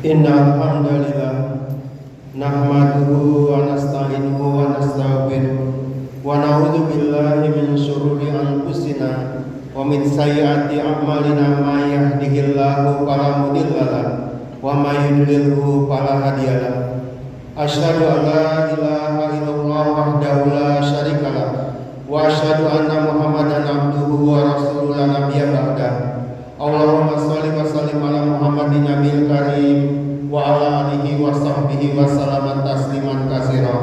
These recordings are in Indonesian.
Innal hamdalillah nahmaduhu wa nasta'inuhu wa nastaghfiruh wa na'udzu billahi min syururi anfusina wa min sayyiati a'malina may yahdihillahu fala mudhillalah wa may yudlilhu fala hadiyalah. Asyhadu an la ilaha illallah wahdahu la syarikalah wa asyhadu anna Muhammadan abduhu wa rasuluhu la nabiyya ba'dah. Allahumma shalli wa sallim ala Muhammadin nabiyil karim wa ala alihi wa sahbihi wa sallam tasliman katsira.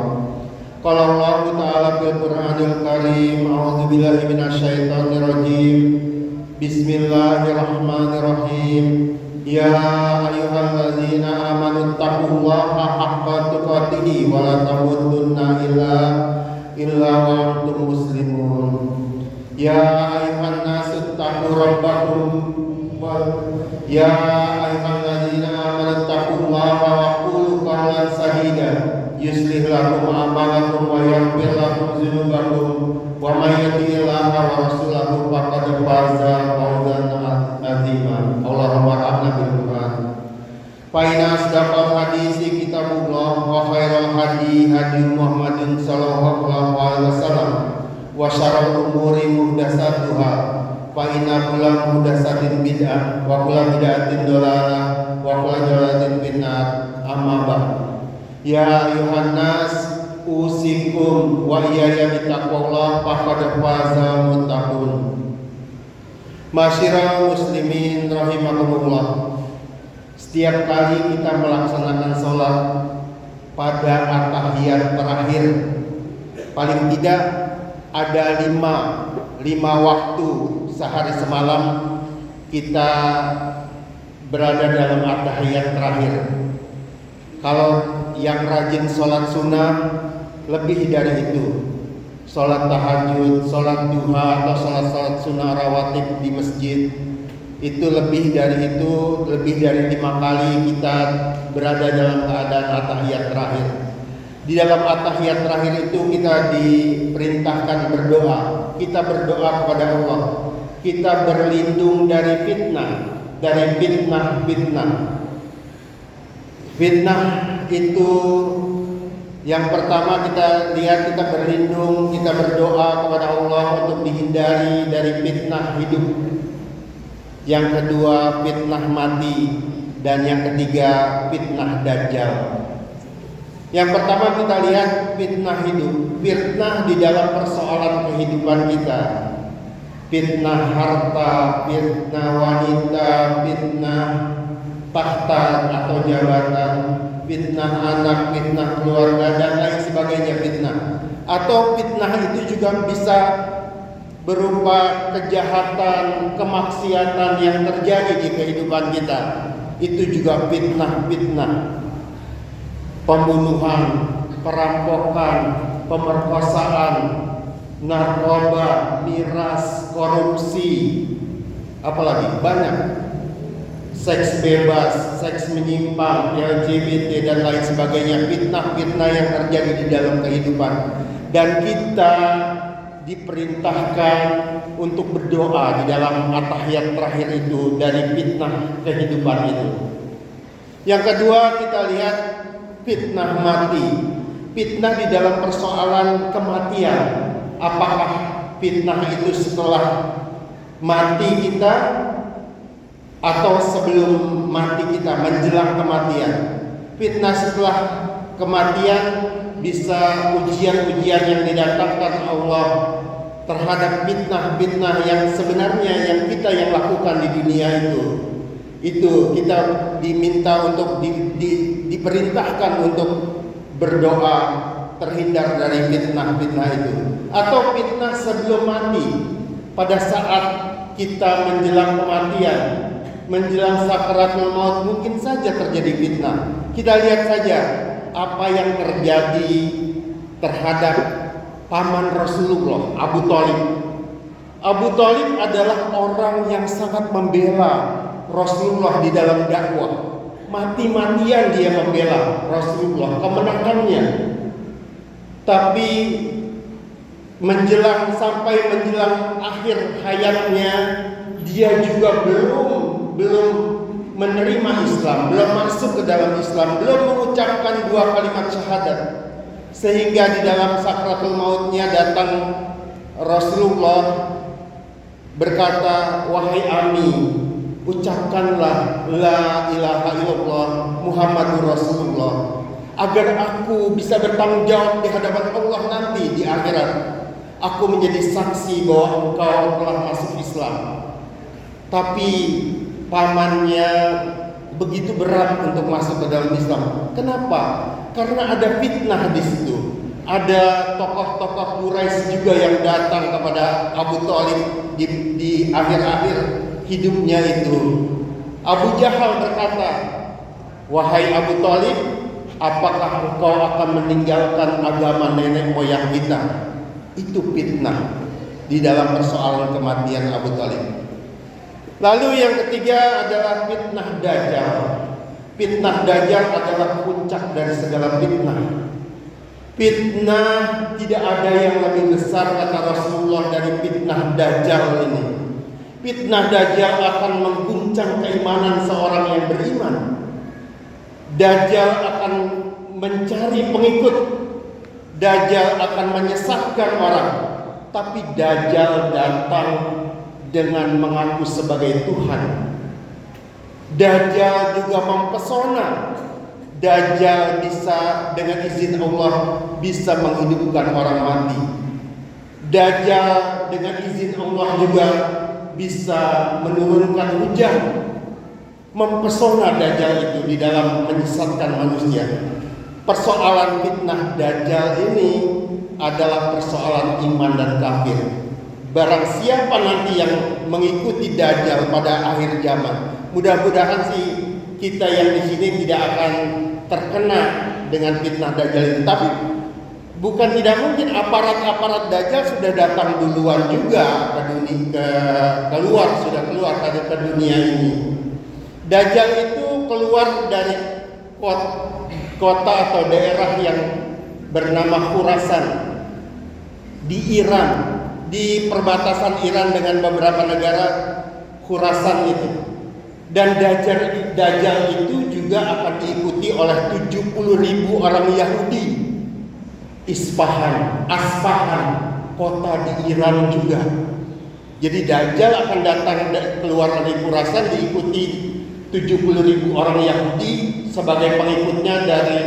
Qala Allah ta'ala fil Qur'anil karim, a'udzu billahi minasyaitonir rajim. Bismillahirrahmanirrahim. Ya ayyuhalladzina amanu taqullaha haqqa tuqatih wa la tamutunna illa wa antum muslimun. Ya ayyuhan nasu taqu rabbakum ya ayyuhalladzina amanu taqullaha wa qulu qawlan sadida yuslih lakum a'malakum wa yaghfir lakum dzunubakum wa may yuti'illaha wa rasulahu faqad faza fawzan 'azima. Allahumma rahna bil Qur'an. Fa inna asdaqal hadisi kitabullah wa khairal hadi Muhammadin sallallahu alaihi wasallam wa syarrul umuri muhdatsatuha fa inna kulla muhdatsatin bid'ah wa kulla bid'atin dhalalah wa kulla dhalalatin finnar. Amma ba'd. Ya ayuhan nas usikum wa iyaya bittaqwallah faqad faza muttaqun. Masyiral muslimin rahimakumullah. Setiap kali kita melaksanakan sholat pada at-tahiyat terakhir, paling tidak ada lima waktu sehari semalam kita berada dalam at-tahiyat terakhir. Kalau yang rajin sholat sunnah lebih dari itu, sholat tahajud, sholat duha atau sholat sunnah rawatib di masjid, itu lebih dari 5 kali kita berada dalam keadaan at-tahiyat terakhir. Di dalam at-tahiyat terakhir itu kita diperintahkan berdoa. Kita berdoa kepada Allah. Kita berlindung dari fitnah. Fitnah itu yang pertama kita lihat, kita berlindung, kita berdoa kepada Allah untuk dihindari dari fitnah hidup. Yang kedua fitnah mati, dan yang ketiga fitnah dajjal. Yang pertama kita lihat fitnah hidup, fitnah di dalam persoalan kehidupan kita. Fitnah harta, fitnah wanita, fitnah tahta atau jabatan, fitnah anak, fitnah keluarga, dan lain sebagainya fitnah. Atau fitnah itu juga bisa berupa kejahatan, kemaksiatan yang terjadi di kehidupan kita. Itu juga fitnah. Pembunuhan, perampokan, pemerkosaan, narkoba, miras, korupsi, apalagi banyak. Seks bebas, seks menyimpang, LGBT dan lain sebagainya, fitnah-fitnah yang terjadi di dalam kehidupan. Dan kita diperintahkan untuk berdoa di dalam at-tahiyat terakhir itu dari fitnah kehidupan itu. Yang kedua kita lihat fitnah mati. Fitnah di dalam persoalan kematian. Apakah fitnah itu setelah mati kita atau sebelum mati kita, menjelang kematian? Fitnah setelah kematian bisa ujian-ujian yang didatangkan Allah terhadap fitnah-fitnah yang sebenarnya yang kita yang lakukan di dunia itu kita diminta untuk diperintahkan untuk berdoa terhindar dari fitnah-fitnah itu. Atau fitnah sebelum mati, pada saat kita menjelang kematian, menjelang sakaratul maut, mungkin saja terjadi fitnah. Kita lihat saja apa yang terjadi terhadap paman Rasulullah, Abu Thalib. Abu Thalib adalah orang yang sangat membela Rasulullah di dalam dakwah. Mati-matian dia membela Rasulullah, kemenangannya. Tapi menjelang akhir hayatnya, dia juga belum menerima Islam, belum masuk ke dalam Islam, belum mengucapkan 2 kalimat syahadat. Sehingga di dalam sakratul mautnya datang Rasulullah berkata, "Wahai Ami, ucapkanlah la ilaha illallah Muhammadur Rasulullah, agar aku bisa bertanggung jawab di hadapan Allah nanti di akhirat. Aku menjadi saksi bahwa engkau telah masuk Islam." Tapi pamannya begitu berat untuk masuk ke dalam Islam. Kenapa? Karena ada fitnah di situ. Ada tokoh-tokoh Quraisy juga yang datang kepada Abu Thalib di akhir-akhir hidupnya itu. Abu Jahal berkata, "Wahai Abu Thalib, apakah engkau akan meninggalkan agama nenek moyang kita?" Itu fitnah di dalam persoalan kematian Abu Thalib. Lalu yang ketiga adalah fitnah Dajjal. Fitnah Dajjal adalah puncak dari segala fitnah. Fitnah tidak ada yang lebih besar, kata Rasulullah, dari fitnah Dajjal ini. Fitnah Dajjal akan mengguncang keimanan seorang yang beriman. Dajjal akan mencari pengikut. Dajjal akan menyesatkan orang. Tapi Dajjal datang dengan mengaku sebagai Tuhan. Dajjal juga mempesona. Dajjal bisa dengan izin Allah bisa menghidupkan orang mati. Dajjal dengan izin Allah juga bisa menurunkan hujan. Mempesona Dajjal itu di dalam menyesatkan manusia. Persoalan fitnah Dajjal ini adalah persoalan iman dan kafir. Barang siapa nanti yang mengikuti Dajjal pada akhir zaman, mudah-mudahan sih kita yang di sini tidak akan terkena dengan fitnah Dajjal itu. Tapi bukan tidak mungkin aparat-aparat Dajjal sudah datang duluan juga sudah keluar ke dunia ini. Dajjal itu keluar dari kota atau daerah yang bernama Khurasan di Iran. Di perbatasan Iran dengan beberapa negara Khurasan itu. Dan Dajjal itu juga akan diikuti oleh 70.000 orang Yahudi. Asfahan, kota di Iran juga. Jadi Dajjal akan datang keluar dari Khurasan diikuti 70.000 orang Yahudi sebagai pengikutnya dari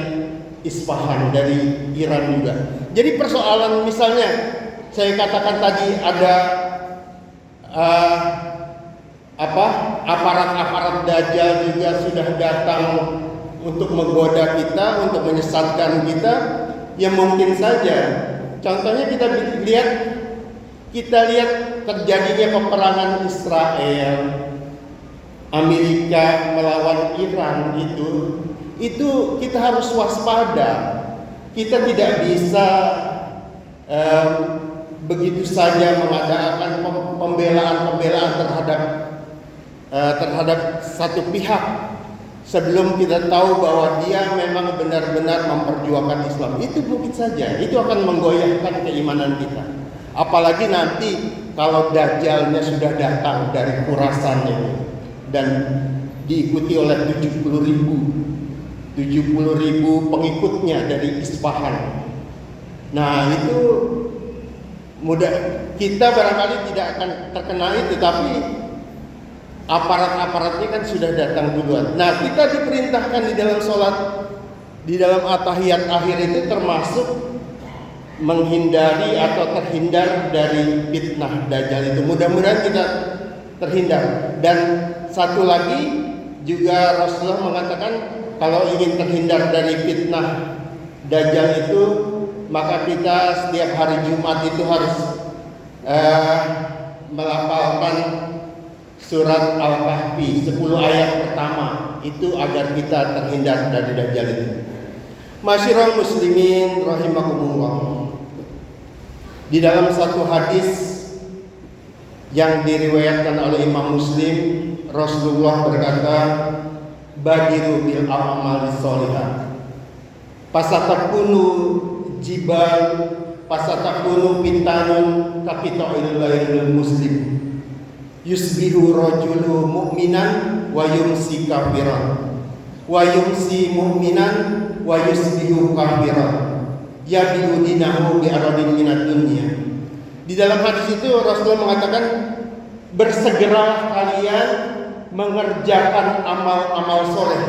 Isfahan, dari Iran juga. Jadi persoalan misalnya saya katakan tadi ada aparat Dajjal juga sudah datang untuk menggoda kita, untuk menyesatkan kita. Ya mungkin saja. Contohnya kita lihat terjadinya peperangan Israel, Amerika melawan Iran itu kita harus waspada. Kita tidak bisa begitu saja mengadakan pembelaan terhadap satu pihak sebelum kita tahu bahwa dia memang benar-benar memperjuangkan Islam. Itu mungkin saja, itu akan menggoyahkan keimanan kita. Apalagi nanti kalau Dajjalnya sudah datang dari Khurasan ini dan diikuti oleh 70.000 pengikutnya dari Isfahan. Nah itu kita barangkali tidak akan terkena itu, tapi aparat-aparatnya kan sudah datang duluan. Nah kita diperintahkan di dalam sholat, di dalam at-tahiyat akhir itu termasuk menghindari atau terhindar dari fitnah Dajjal itu. Mudah-mudahan kita terhindar. Dan satu lagi juga Rasulullah mengatakan kalau ingin terhindar dari fitnah Dajjal itu, maka kita setiap hari Jumat itu harus melafalkan surat Al-Kahfi 10 ayat pertama itu agar kita terhindar dari Dajjal itu. Masyiral muslimin rahimakumullah. Di dalam satu hadis yang diriwayatkan oleh Imam Muslim, Rasulullah berkata, "Badiru bil a'malis sholihah. Fasatakunu jibal Fasatakunu fitanun kaqita'il lailil muslim. Yusbihu rajulu mu'minan wa yumsi kafiran. Wa yumsi mu'minan wa yusbihu kafiran. Yabi'u dinahu bi'aradin minad dunya. Di dalam hadis itu Rasulullah mengatakan, bersegeralah kalian mengerjakan amal-amal soleh.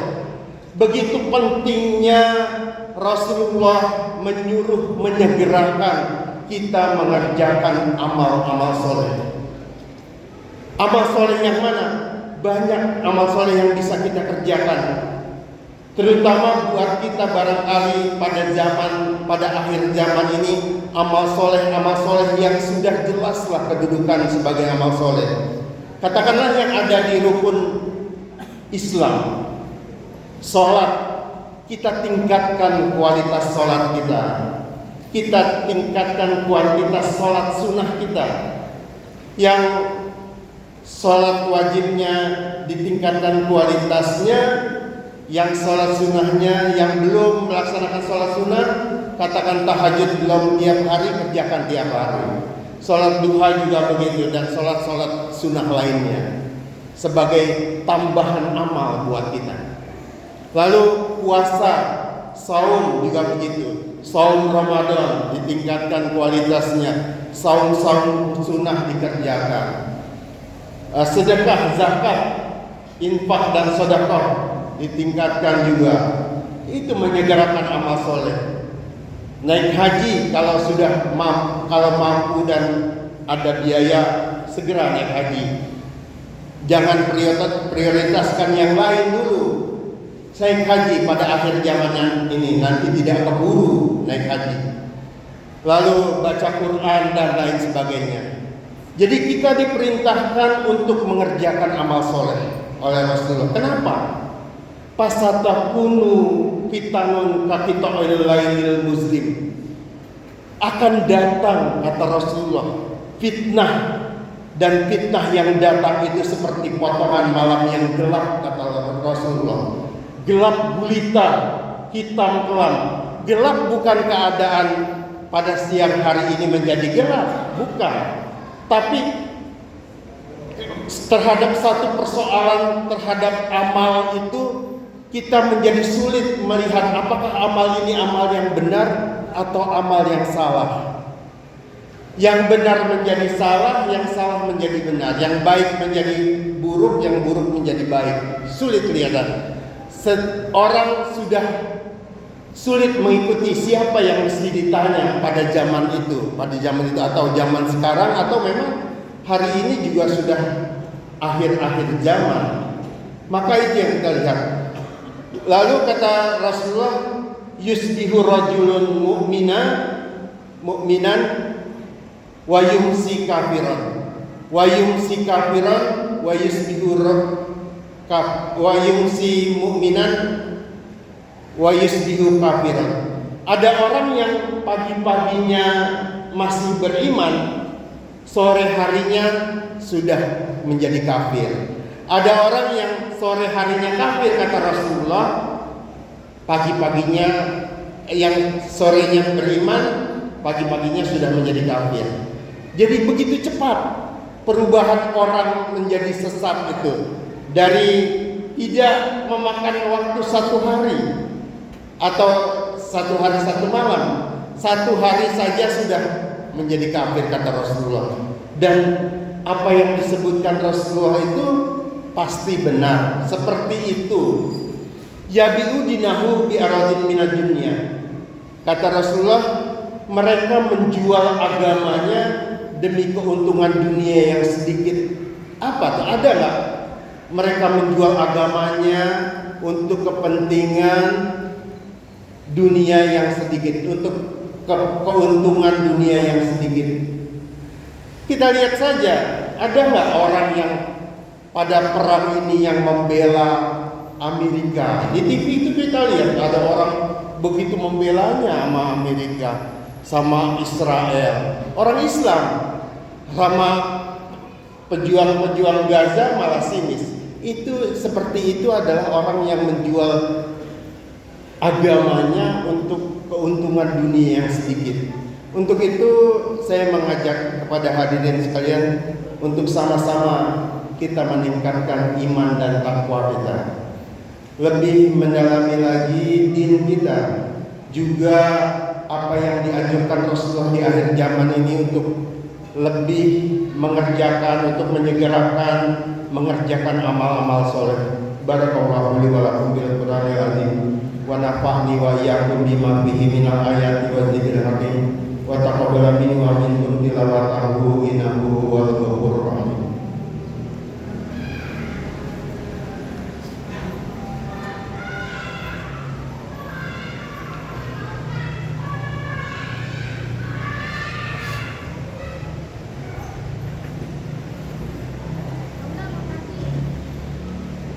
Begitu pentingnya Rasulullah menyuruh, menyegerakan kita mengerjakan amal-amal soleh. Amal soleh yang mana? Banyak amal soleh yang bisa kita kerjakan. Terutama buat kita barangkali pada akhir zaman ini, amal soleh yang sudah jelaslah kedudukan sebagai amal soleh. Katakanlah yang ada di rukun Islam, sholat, kita tingkatkan kualitas sholat kita. Kita tingkatkan kualitas sholat sunnah kita. Yang sholat wajibnya ditingkatkan kualitasnya, yang sholat sunnahnya, yang belum melaksanakan sholat sunnah, katakan tahajud belum tiap hari, kerjakan tiap hari. Sholat duha juga begitu, dan sholat-sholat sunnah lainnya sebagai tambahan amal buat kita. Lalu puasa, saum juga begitu. Saum Ramadan ditingkatkan kualitasnya, saum-saum sunnah dikerjakan. Sedekah, zakat, infak dan sedekah ditingkatkan juga. Itu menyegerakan amal soleh. Naik haji kalau mampu dan ada biaya, segera naik haji. Jangan prioritaskan yang lain dulu. Naik haji pada akhir zaman ini, nanti tidak keburu naik haji. Lalu baca Quran dan lain sebagainya. Jadi kita diperintahkan untuk mengerjakan amal soleh oleh Rasulullah. Kenapa? Fasatakunu fitanun kaqita'il lailil muslim. Akan datang, kata Rasulullah, fitnah, dan fitnah yang datang itu seperti potongan malam yang gelap, kata Rasulullah. Gelap gulita, hitam kelam. Gelap bukan keadaan pada siang hari ini menjadi gelap, bukan. Tapi terhadap satu persoalan, terhadap amal itu, kita menjadi sulit melihat apakah amal ini amal yang benar atau amal yang salah. Yang benar menjadi salah, yang salah menjadi benar, yang baik menjadi buruk, yang buruk menjadi baik. Sulit kelihatan. Orang sudah sulit mengikuti siapa yang mesti ditanya pada zaman itu atau zaman sekarang, atau memang hari ini juga sudah akhir-akhir zaman. Maka itu yang kita lihat. Lalu kata Rasulullah, yusbihu rajulun mu'minan wa yumsi kafiran wa yusbihu wa yumsi mu'minan wa yusbihu kafiran. Ada orang yang pagi-paginya masih beriman, sore harinya sudah menjadi kafir. Ada orang yang sore harinya kafir, kata Rasulullah, pagi-paginya yang sorenya beriman, pagi-paginya sudah menjadi kafir. Jadi begitu cepat perubahan orang menjadi sesat itu. Dari tidak memakan waktu 1 hari atau 1 hari 1 malam, 1 hari saja sudah menjadi kafir, kata Rasulullah. Dan apa yang disebutkan Rasulullah itu pasti benar. Seperti itu. Yabi'u dinahu bi'aradin minad dunya. Kata Rasulullah, mereka menjual agamanya demi keuntungan dunia yang sedikit. Apa tuh? Ada nggak? Mereka menjual agamanya untuk kepentingan dunia yang sedikit, untuk keuntungan dunia yang sedikit. Kita lihat saja, ada nggak orang yang pada perang ini yang membela Amerika? Di TV itu kita lihat ada orang begitu membelanya sama Amerika, sama Israel. Orang Islam sama pejuang-pejuang Gaza malah sinis. Itu seperti itu adalah orang yang menjual agamanya untuk keuntungan dunia yang sedikit, Untuk itu saya mengajak kepada hadirin sekalian untuk sama-sama kita meningkatkan iman dan takwa kita, lebih mendalami lagi din kita, juga apa yang dianjurkan Rasulullah di akhir zaman ini untuk lebih mengerjakan, untuk menyegerakan mengerjakan amal-amal soleh. Barakallahu li wa lakum bil Qur'anil azim wa nafa'ni wa iyyakum bima fihi minal ayati wa dzikril hakim wa taqabbal minni wa minkum tilawatahu innahu huwal ghafurur rahim.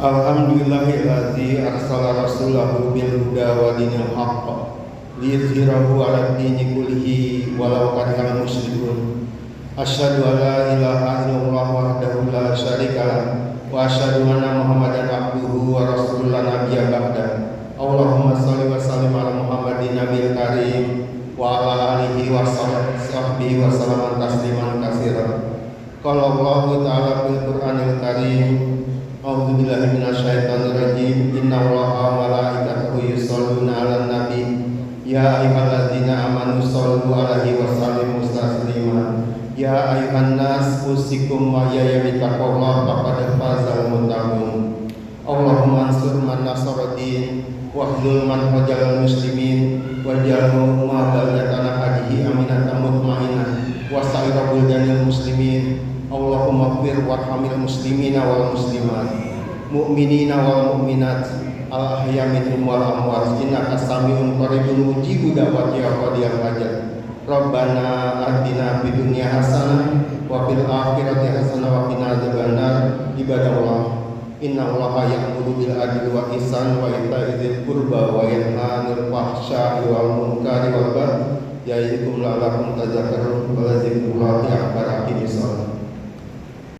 Alhamdulillahilladzi arsala rasulahu bil huda wa dinil haqq liyuzhirahu 'alad dini kullihi walau karihal musyrikun. Asyhadu an la ilaha illallah wahdahu la syarikalah wa asyhadu anna Muhammadan abduhu wa rasuluhu la nabiyya ba'da. Allahumma shalli wa sallim ala Muhammadin nabiyil karim wa ala alihi wa sahbihi wa sallam tasliman katsiran. Qala Allah ta'ala fil Qur'anil karim, a'udzu billahi minasyaitonir rajim. Innallaha wa malaikatahu yusholluna 'alan nabi ya ayyuhalladzina amanu shollu 'alaihi wa sallimu taslima. Ya ayyuhan nas usikum wa ya bittaqwallaha faqad fazal muttaqun. Allahumma ansur man nasara din wahdul man hajal muslimin waj'alhu ma baladana hadihi aminatan mutmainnah wa sa'ira buldanil muslimin. Allahumma fir warhamil muslimina wal muslimat mu'minina wal mu'minat al ahya minhum wal amwat innaka samiun qaribun mujibu da'wati qadiyal hajat. Rabbana atina fid dunya hasanah wa fil akhirati hasanah wa qina adzabannar. Ibadallah, innallaha ya'muru bil adli wa ihsan wa ita'i dzil qurba wa yanha 'anil fahsya'i wal munkari wal baghi ya'idukum la'allakum tadhakkarun. Wa dzikrullahi akbar. Aqimis shalah.